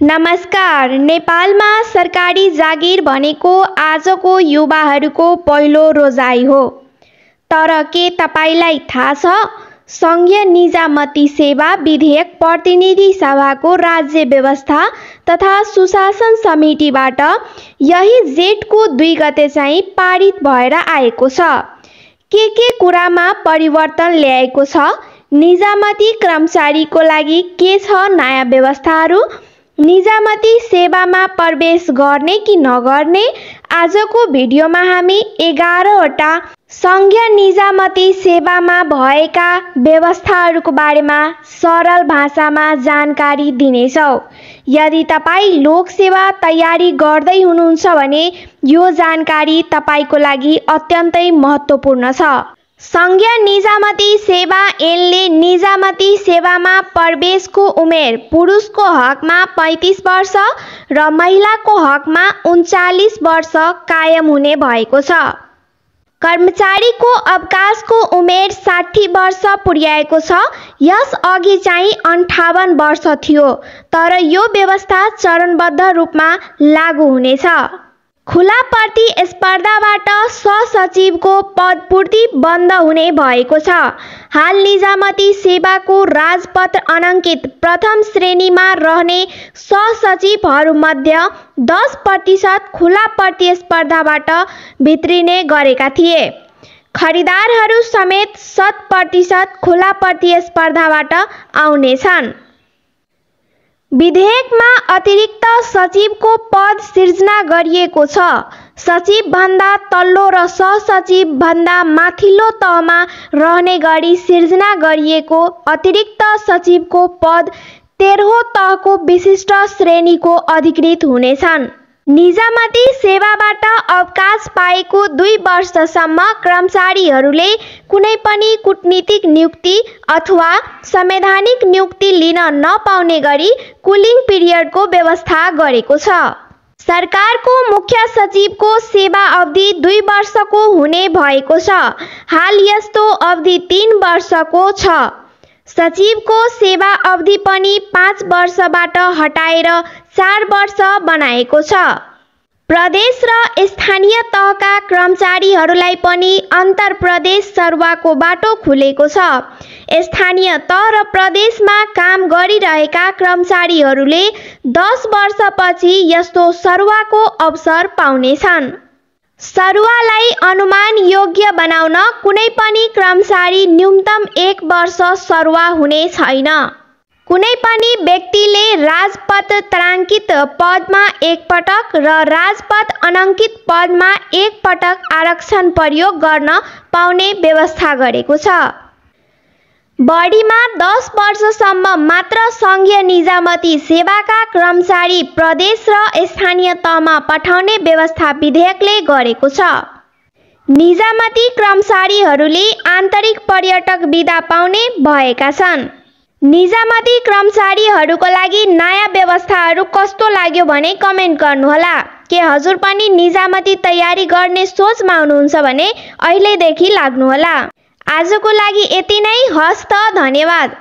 नमस्कार। नेपालमा सरकारी जागिर भनेको आजको युवाहरूको पहिलो रोजाइ हो। तर के तपाईलाई थाहा छ, संघीय निजामती सेवा विधेयक प्रतिनिधि सभाको राज्य व्यवस्था तथा सुशासन समितिबाट यही जेठको 2 गते चाहिँ पारित भएर आएको छ। के कुरामा परिवर्तन ल्याएको छ? निजामती कर्मचारीको लागि के छ नयाँ व्यवस्थाहरू? निजामती सेवामा प्रवेश गर्ने कि नगर्ने? आजको भिडियोमा हामी 11 वटा संघीय निजामती सेवामा भएका व्यवस्थाहरूको बारेमा सरल भाषामा जानकारी दिनेछौँ। यदि तपाई लोकसेवा तयारी गर्दै हुनुहुन्छ भने यो जानकारी तपाईको लागि अत्यन्तै महत्त्वपूर्ण छ। संघीय निजामती सेवा ऐनले निजामती सेवामा प्रवेशको उमेर पुरुषको हकमा 35 वर्ष र महिलाको हकमा 39 वर्ष कायम हुने भएको छ। कर्मचारीको अवकाशको उमेर 60 वर्ष पुर्याएको छ। यस अघि चाहिँ 58 वर्ष थियो, तर यो व्यवस्था चरणबद्ध रूपमा लागू हुनेछ। खुला प्रतिस्पर्धाबाट सहसचिवको पदपूर्ति बन्द हुने भएको छ। हाल निजामती सेवाको राजपत्र अनङ्कित प्रथम श्रेणीमा रहने सहसचिवहरूमध्ये 10% खुला प्रतिस्पर्धाबाट भित्रिने गरेका थिए। खरिदारहरू समेत 100% खुला प्रतिस्पर्धाबाट आउनेछन्। विधेयकमा अतिरिक्त सचिवको पद सिर्जना गरिएको छ। सचिव भन्दा तल्लो र सहसचिव भन्दा माथिल्लो तहमा रहने गरी सिर्जना गरिएको अतिरिक्त सचिवको पद 13औं तहको विशिष्ट श्रेणीको अधिकृत हुनेछन्। निजामती सेवाबाट अवकाश पाएको 2 वर्षसम्म कर्मचारीहरूले कुनै पनि कूटनीतिक नियुक्ति अथवा संवैधानिक नियुक्ति लिन नपाउने गरी कुलिङ पिरियडको व्यवस्था गरेको छ। सरकारको मुख्य सचिवको सेवा अवधि 2 वर्षको हुने भएको छ। हाल यस्तो अवधि 3 वर्षको छ। सचिवको सेवा अवधि पनि 5 वर्षबाट हटाएर 4 वर्ष बनाएको छ। प्रदेश र स्थानीय तहका कर्मचारीहरूलाई पनि अन्तर्प्रदेश सरुवाको बाटो खुलेको छ। स्थानीय तह र प्रदेशमा काम गरिरहेका कर्मचारीहरूले 10 वर्षपछि यस्तो सरुवाको अवसर पाउनेछन्। सरुवालाई अनुमान योग्य बनाउन कुनै पनि कर्मचारी न्यूनतम 1 वर्ष सरुवा हुने छैन। कुनै पनि व्यक्तिले राजपत्र ताराङ्कित पदमा 1 पटक र राजपत्र अनङ्कित पदमा 1 पटक आरक्षण प्रयोग गर्न पाउने व्यवस्था गरेको छ। बढीमा 10 वर्षसम्म मात्र संघीय निजामती सेवाका कर्मचारी प्रदेश र स्थानीय तहमा पठाउने व्यवस्था विधेयकले गरेको छ। निजामती कर्मचारीहरूले आन्तरिक पर्यटक बिदा पाउने भएका छन्। निजामती कर्मचारीहरूको लागि नयाँ व्यवस्थाहरू कस्तो लाग्यो भने कमेन्ट गर्नुहोला। के हजुर पनि निजामती तयारी गर्ने सोचमा हुनुहुन्छ भने अहिलेदेखि लाग्नुहोला। आजको लागि यति नै। हस्त, धन्यवाद।